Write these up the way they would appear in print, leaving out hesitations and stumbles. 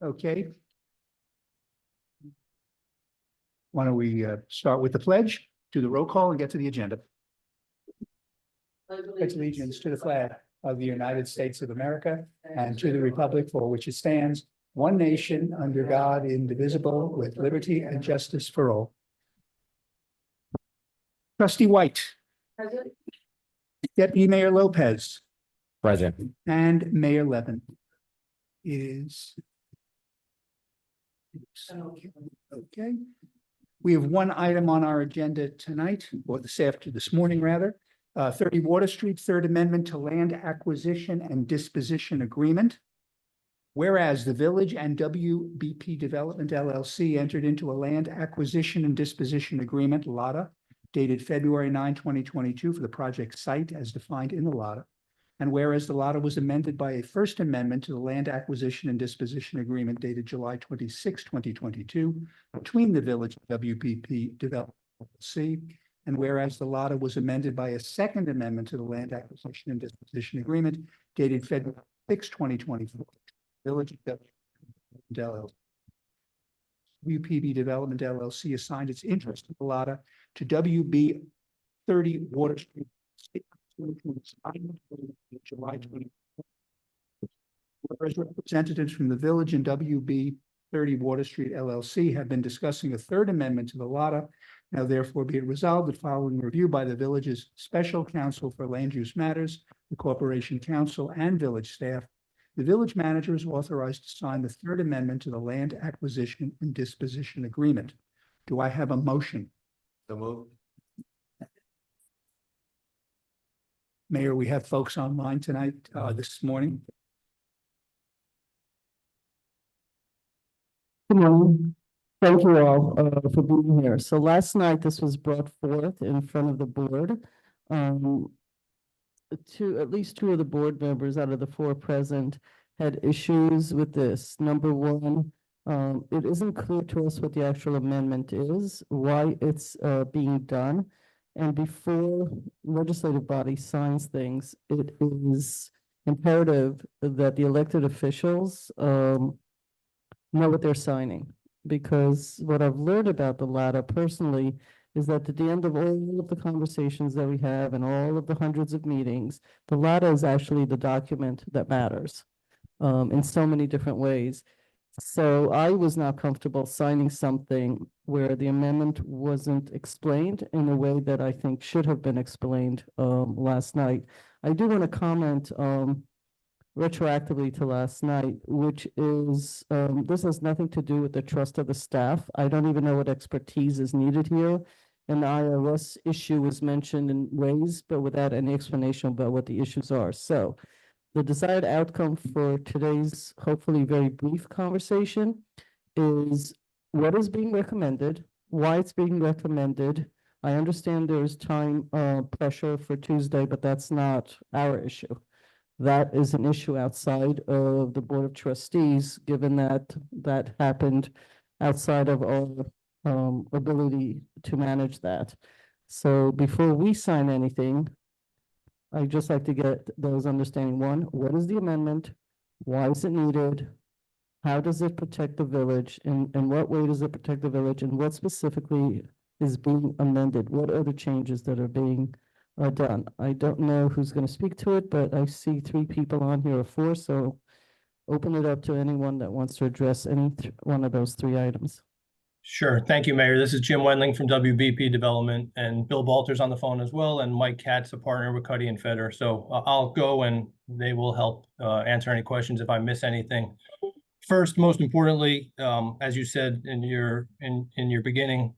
Okay. Why don't we start with the pledge, do the roll call and get to the agenda. Pledge allegiance to the flag of the United States of America and to the republic for which it stands, one nation under God, indivisible, with liberty and justice for all. Trustee White. Present. Deputy Mayor Lopez. Present. And Mayor Levin is. Okay. We have one item on our agenda tonight, or this morning rather. 30 Water Street, Third Amendment to Land Acquisition and Disposition Agreement. Whereas the Village and WBP Development LLC entered into a land acquisition and disposition agreement, LATA, dated February 9, 2022 for the project site as defined in the LATA. And whereas the LATA was amended by a first amendment to the land acquisition and disposition agreement dated July 26, 2022 between the Village and WBP Development LLC. And whereas the LATA was amended by a second amendment to the land acquisition and disposition agreement dated February 6, 2024. Village LLC. WPB Development LLC assigned its interest in the LATA to WB 30 Water Street. July 20. Whereas representatives from the Village and WB 30 Water Street LLC have been discussing a third amendment to the LATA. Now therefore be it resolved that following review by the Village's Special Counsel for Land Use Matters, the Corporation Counsel and Village staff, the Village Manager is authorized to sign the third amendment to the Land Acquisition and Disposition Agreement. Do I have a motion? So moved. Mayor, we have folks online tonight, this morning. Good morning. Thank you all for being here. So last night, this was brought forth in front of the board. At least two of the board members out of the four present had issues with this. Number one, it isn't clear to us what the actual amendment is, why it's being done. And before legislative body signs things, it is imperative that the elected officials know what they're signing. Because what I've learned about the LATA personally is that at the end of all of the conversations that we have and all of the hundreds of meetings, the LATA is actually the document that matters in so many different ways. So I was not comfortable signing something where the amendment wasn't explained in a way that I think should have been explained last night. I do want to comment retroactively to last night, which is this has nothing to do with the trust of the staff. I don't even know what expertise is needed here. An IRS issue was mentioned in ways, but without any explanation about what the issues are. So the desired outcome for today's hopefully very brief conversation is what is being recommended, why it's being recommended. I understand there is time pressure for Tuesday, but that's not our issue. That is an issue outside of the Board of Trustees, given that that happened outside of our ability to manage that. So before we sign anything, I'd just like to get those understanding. One, what is the amendment? Why is it needed? How does it protect the village? And in what way does it protect the village? And what specifically is being amended? What are the changes that are being done? I don't know who's going to speak to it, but I see three people on here or four, so open it up to anyone that wants to address any one of those three items. Sure. Thank you, Mayor. This is Jim Wendling from WBP Development, and Bill Balter's on the phone as well, and Mike Katz, a partner with Cuddy and Feder. So I'll go and they will help answer any questions if I miss anything. First, most importantly, as you said in your beginning,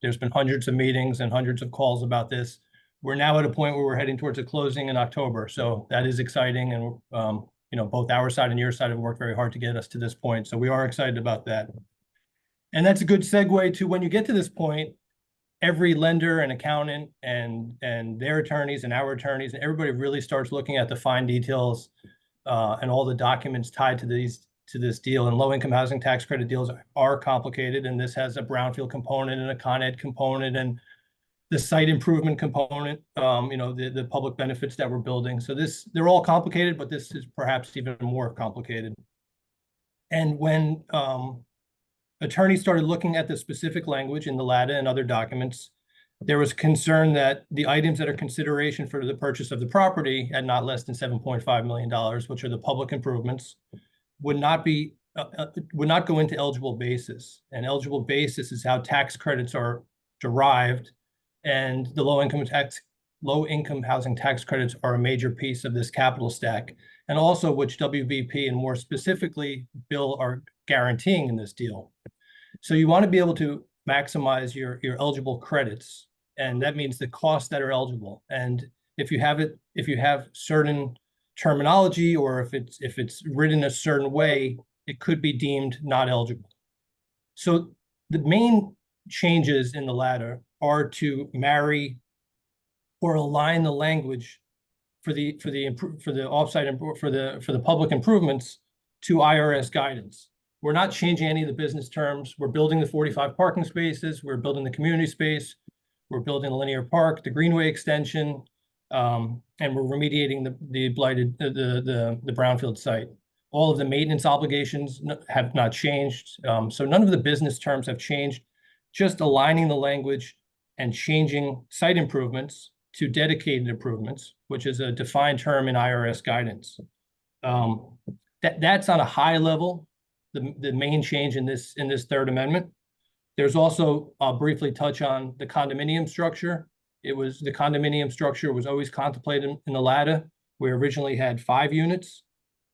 there's been hundreds of meetings and hundreds of calls about this. We're now at a point where we're heading towards a closing in October. So that is exciting. And, you know, both our side and your side have worked very hard to get us to this point. So we are excited about that. And that's a good segue to when you get to this point, every lender and accountant and their attorneys and our attorneys, and everybody really starts looking at the fine details and all the documents tied to this deal. And low-income housing tax credit deals are complicated. And this has a brownfield component and a Con Ed component and the site improvement component, you know, the public benefits that we're building. So they're all complicated, but this is perhaps even more complicated. And when attorneys started looking at the specific language in the LATA and other documents, there was concern that the items that are consideration for the purchase of the property at not less than $7.5 million, which are the public improvements, would not go into eligible basis. And eligible basis is how tax credits are derived, and the low income housing tax credits are a major piece of this capital stack, and also which WBP and more specifically Bill are guaranteeing in this deal. So you want to be able to maximize your eligible credits, and that means the costs that are eligible. And if you have certain terminology, or if it's written a certain way, it could be deemed not eligible. So the main changes in the latter are to marry or align the language for the offsite and for the public improvements to IRS guidance. We're not changing any of the business terms. We're building the 45 parking spaces. We're building the community space. We're building the linear park, the greenway extension, and we're remediating the blighted the brownfield site. All of the maintenance obligations have not changed. So none of the business terms have changed, just aligning the language and changing site improvements to dedicated improvements, which is a defined term in IRS guidance. That's on a high level, the main change in this third amendment. There's also, I'll briefly touch on the condominium structure. The condominium structure was always contemplated in the LATA. We originally had 5 units.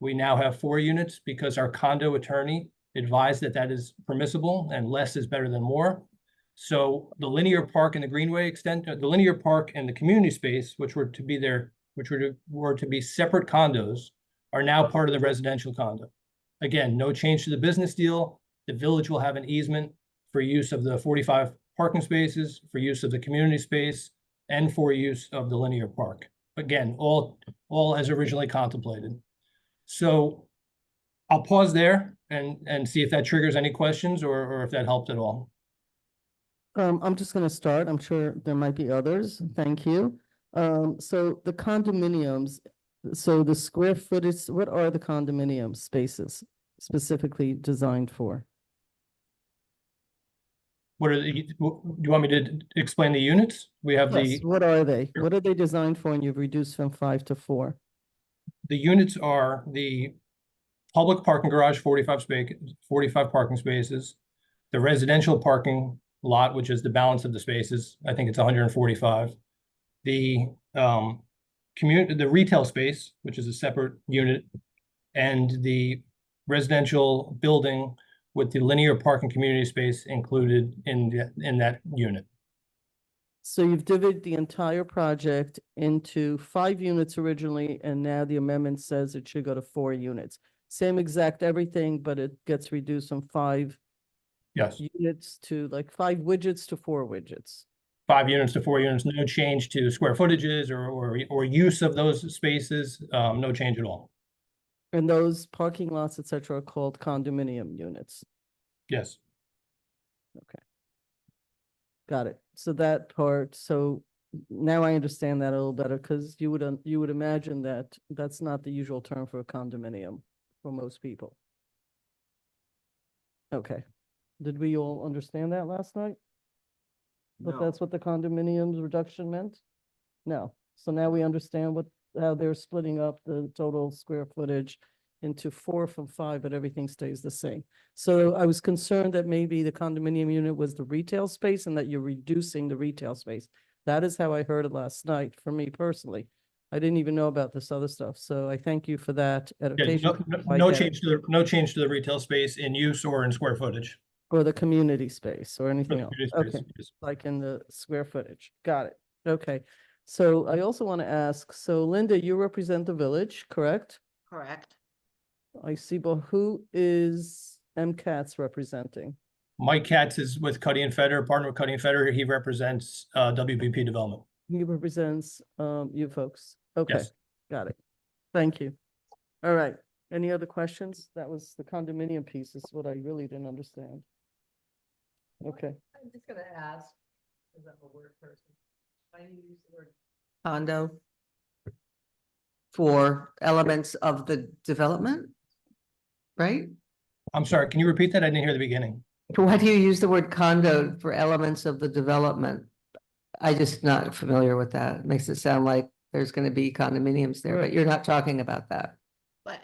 We now have 4 units because our condo attorney advised that is permissible and less is better than more. So the linear park and the greenway the linear park and the community space, which were to be separate condos, are now part of the residential condo. Again, no change to the business deal. The village will have an easement for use of the 45 parking spaces, for use of the community space, and for use of the linear park. Again, all as originally contemplated. So I'll pause there and see if that triggers any questions or if that helped at all. I'm just gonna start. I'm sure there might be others. Thank you. So the condominiums, so the square footage, what are the condominium spaces specifically designed for? Do you want me to explain the units? We have Yes, what are they? What are they designed for? And you've reduced from 5 to 4. The units are the public parking garage, 45 parking spaces, the residential parking lot, which is the balance of the spaces. I think it's 145. The retail space, which is a separate unit, and the residential building with the linear parking community space included in that unit. So you've divided the entire project into 5 units originally, and now the amendment says it should go to 4 units. Same exact everything, but it gets reduced from 5 Yes, units to like 5 widgets to 4 widgets. 5 units to 4 units, no change to square footages or use of those spaces, no change at all. And those parking lots, et cetera, are called condominium units. Yes. Got it. So that part, so now I understand that a little better, because you would imagine that that's not the usual term for a condominium for most people. Okay. Did we all understand that last night? But that's what the condominiums reduction meant? No. So now we understand how they're splitting up the total square footage into 4 from 5, but everything stays the same. So I was concerned that maybe the condominium unit was the retail space and that you're reducing the retail space. That is how I heard it last night, for me personally. I didn't even know about this other stuff, so I thank you for that Yeah, education. no change to the retail space in use or in square footage. Or the community space or anything else. Community space, Okay, yes. like in the square footage. Got it. Okay. So I also want to ask, so Linda, you represent the village, correct? Correct. I see, but who is MCATS representing? Mike Katz is with Cuddy and Feder, partner with Cuddy and Feder. He represents WBP Development. He represents you folks. Okay, Yes. got it. Thank you. All right. Any other questions? That was the condominium piece is what I really didn't understand. Okay. I'm just gonna ask, because I'm a word person, why do you use the word condo for elements of the development? Right? I'm sorry, can you repeat that? I didn't hear the beginning. Why do you use the word condo for elements of the development? I just not familiar with that. It makes it sound like there's gonna be condominiums there, but you're not talking about that. But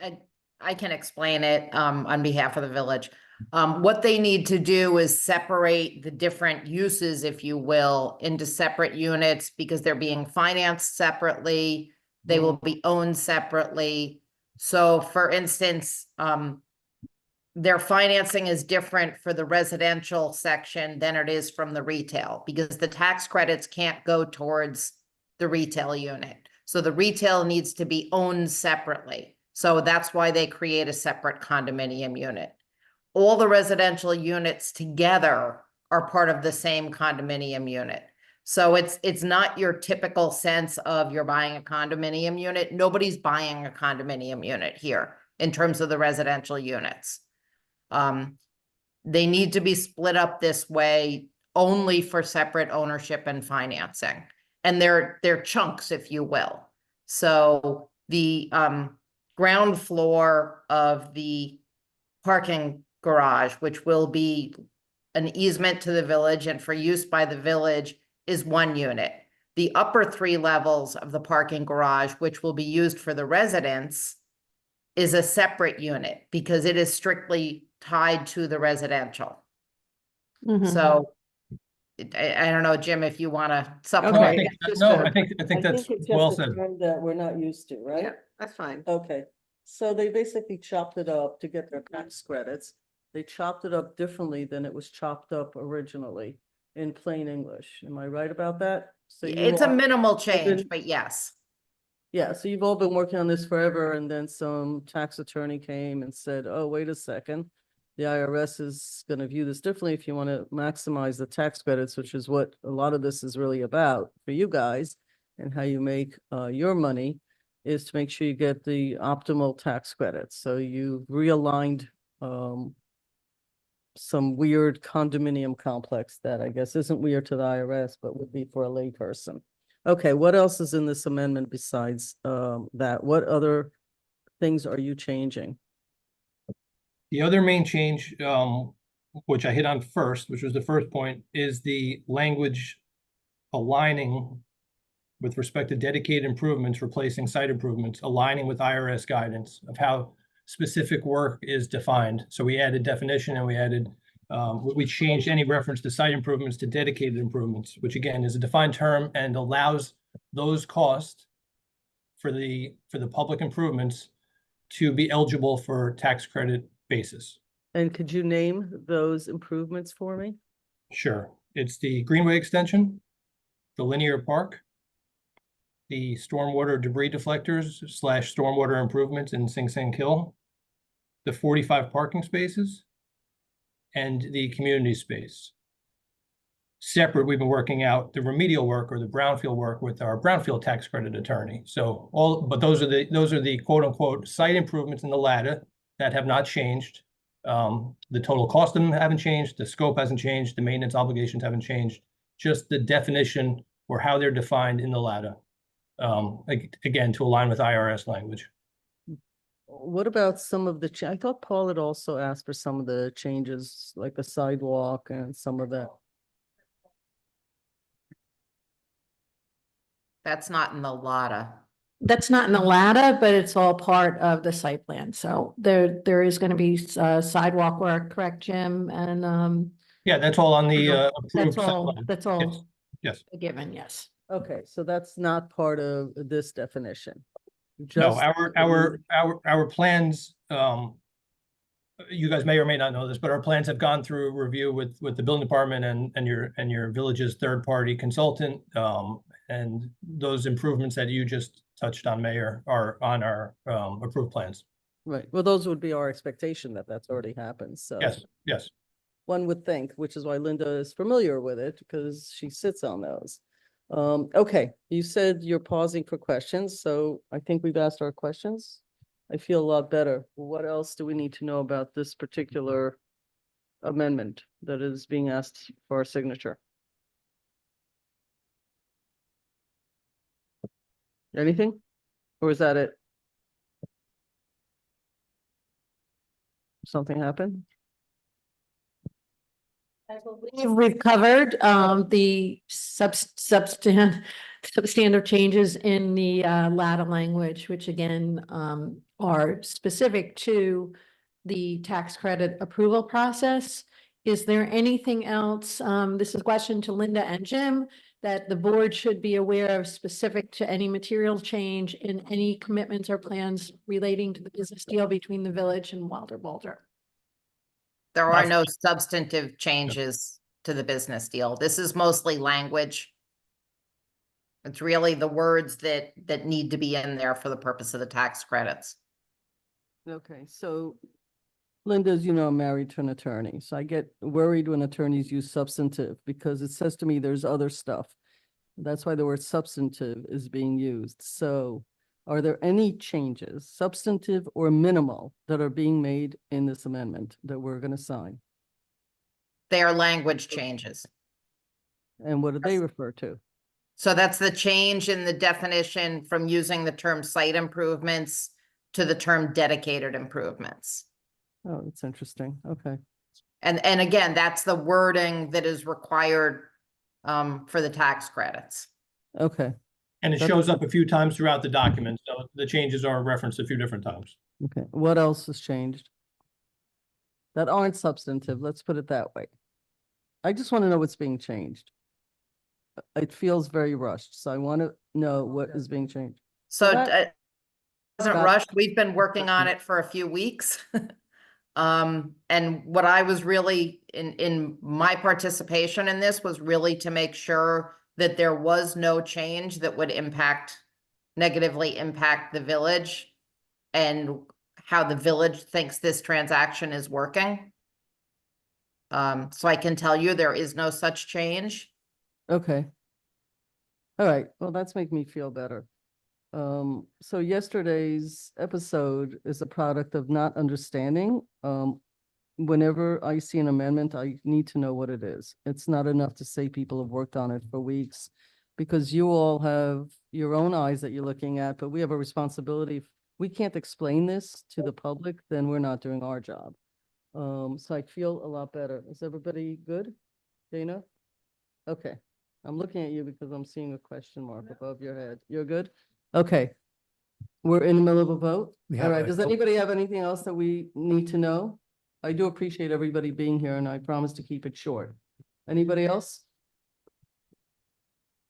I can explain it on behalf of the village. What they need to do is separate the different uses, if you will, into separate units because they're being financed separately. They will be owned separately. So for instance, their financing is different for the residential section than it is from the retail because the tax credits can't go towards the retail unit. So the retail needs to be owned separately. So that's why they create a separate condominium unit. All the residential units together are part of the same condominium unit. So it's not your typical sense of you're buying a condominium unit. Nobody's buying a condominium unit here in terms of the residential units. They need to be split up this way only for separate ownership and financing. And they're chunks, if you will. So the ground floor of the parking garage, which will be an easement to the village and for use by the village, is one unit. The upper 3 levels of the parking garage, which will be used for the residents, is a separate unit because it is strictly tied to the residential. So I don't know, Jim, if you want to No, supplement. I think, it's just no, a- I think that's it's well just a said. term that we're not used to, right? Yeah, that's fine. Okay, so they basically chopped it up to get their tax credits. They chopped it up differently than it was chopped up originally in plain English. Am I right about that? So you It's a all- minimal change, been- but yes. Yeah, so you've all been working on this forever and then some tax attorney came and said, oh, wait a second. The IRS is gonna view this differently if you want to maximize the tax credits, which is what a lot of this is really about for you guys. And how you make your money is to make sure you get the optimal tax credits. So you realigned some weird condominium complex that I guess isn't weird to the IRS, but would be for a layperson. Okay, what else is in this amendment besides that? What other things are you changing? The other main change, which I hit on first, which was the first point, is the language aligning with respect to dedicated improvements, replacing site improvements, aligning with IRS guidance of how specific work is defined. So we added definition and we added, we changed any reference to site improvements to dedicated improvements, which again is a defined term and allows those costs for the public improvements to be eligible for tax credit basis. And could you name those improvements for me? Sure. It's the Greenway extension, the linear park, the stormwater debris deflectors / stormwater improvements in Sing Sing Kill, the 45 parking spaces, and the community space. Separate, we've been working out the remedial work or the brownfield work with our brownfield tax credit attorney. So but those are the quote unquote site improvements in the ladder that have not changed. The total cost of them haven't changed. The scope hasn't changed. The maintenance obligations haven't changed. Just the definition or how they're defined in the ladder. Again, to align with IRS language. What about some of the, I thought Paul had also asked for some of the changes, like the sidewalk and some of that. That's not in the LADA. That's not in the LADA, but it's all part of the site plan. So there is going to be sidewalk work, correct, Jim? And Yeah, that's all on the that's approved site all, plan. that's Yes, all yes. a given, yes. Okay, so that's not part of this definition. No, Just our plans, you guys may or may not know this, but our plans have gone through review with the building department and your village's third-party consultant. And those improvements that you just touched on, Mayor, are on our approved plans. Right, well, those would be our expectation that that's already happened, so. Yes, yes. One would think, which is why Linda is familiar with it, because she sits on those. Okay, you said you're pausing for questions, so I think we've asked our questions. I feel a lot better. What else do we need to know about this particular amendment that is being asked for our signature? Anything? Or is that it? something happened? I believe we've covered the substantive changes in the LATA language, which again are specific to the tax credit approval process. Is there anything else? This is a question to Linda and Jim, that the board should be aware of specific to any material change in any commitments or plans relating to the business deal between the village and Walter Boulter. There are no substantive changes to the business deal. This is mostly language. It's really the words that need to be in there for the purpose of the tax credits. Okay, so Linda, as you know, I'm married to an attorney, so I get worried when attorneys use substantive because it says to me there's other stuff. That's why the word substantive is being used. So are there any changes, substantive or minimal, that are being made in this amendment that we're going to sign? They are language changes. And what do they refer to? So that's the change in the definition from using the term site improvements to the term dedicated improvements. Oh, that's interesting. Okay. And again, that's the wording that is required for the tax credits. Okay. And it shows up a few times throughout the document, so the changes are referenced a few different times. Okay. What else has changed? That aren't substantive. Let's put it that way. I just want to know what's being changed. It feels very rushed, so I want to know what is being changed. So that- it wasn't that- rushed. We've been working on it for a few weeks. And what I was really in my participation in this was really to make sure that there was no change that would negatively impact the village and how the village thinks this transaction is working. So I can tell you there is no such change. Okay. All right. Well, that's making me feel better. So yesterday's episode is a product of not understanding. Whenever I see an amendment, I need to know what it is. It's not enough to say people have worked on it for weeks, because you all have your own eyes that you're looking at, but we have a responsibility. If we can't explain this to the public, then we're not doing our job. So I feel a lot better. Is everybody good? Dana? Okay. I'm looking at you because I'm seeing a question mark above your head. You're good? Okay. We're in the middle of a vote. We All have right. a- Does anybody have anything else that we need to know? I do appreciate everybody being here, and I promise to keep it short. Anybody else?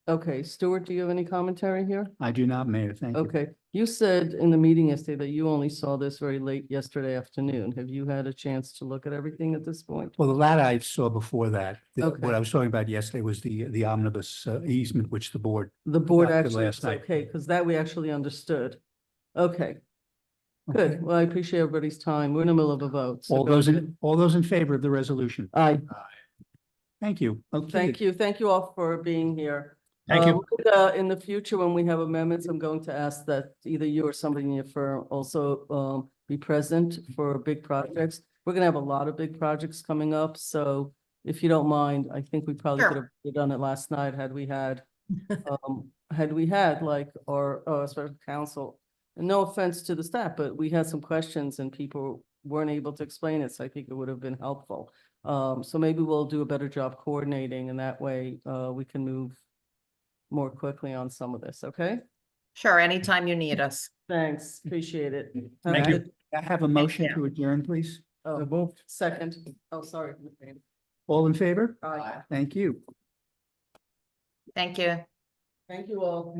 Okay, Stuart, do you have any commentary here? I do not, Mayor. Thank you. Okay, you said in the meeting yesterday that you only saw this very late yesterday afternoon. Have you had a chance to look at everything at this point? Well, the latter I saw before that. Okay. What I was talking about yesterday was the omnibus easement, which the board. The board Adopted actually, last it's night. okay, because that we actually understood. Okay, good. Well, I appreciate everybody's time. We're in the middle of a vote. so All go those ahead. all those in favor of the resolution? Aye, Thank you. Okay. thank you. Thank you all for being here. Thank you. Linda, in the future, when we have amendments, I'm going to ask that either you or somebody in your firm also be present for big projects. We're gonna have a lot of big projects coming up, so if you don't mind, I think we probably could have done it last night had we had like our sort of council. And no offense to the staff, but we had some questions and people weren't able to explain it, so I think it would have been helpful. So maybe we'll do a better job coordinating, and that way we can move more quickly on some of this, okay? Sure, anytime you need us. Thanks, appreciate it. Have a Thank you. good- I have a motion you. to adjourn, please. Oh, second. Oh, sorry. All in favor? Aye. Thank you. Thank you. Thank you all.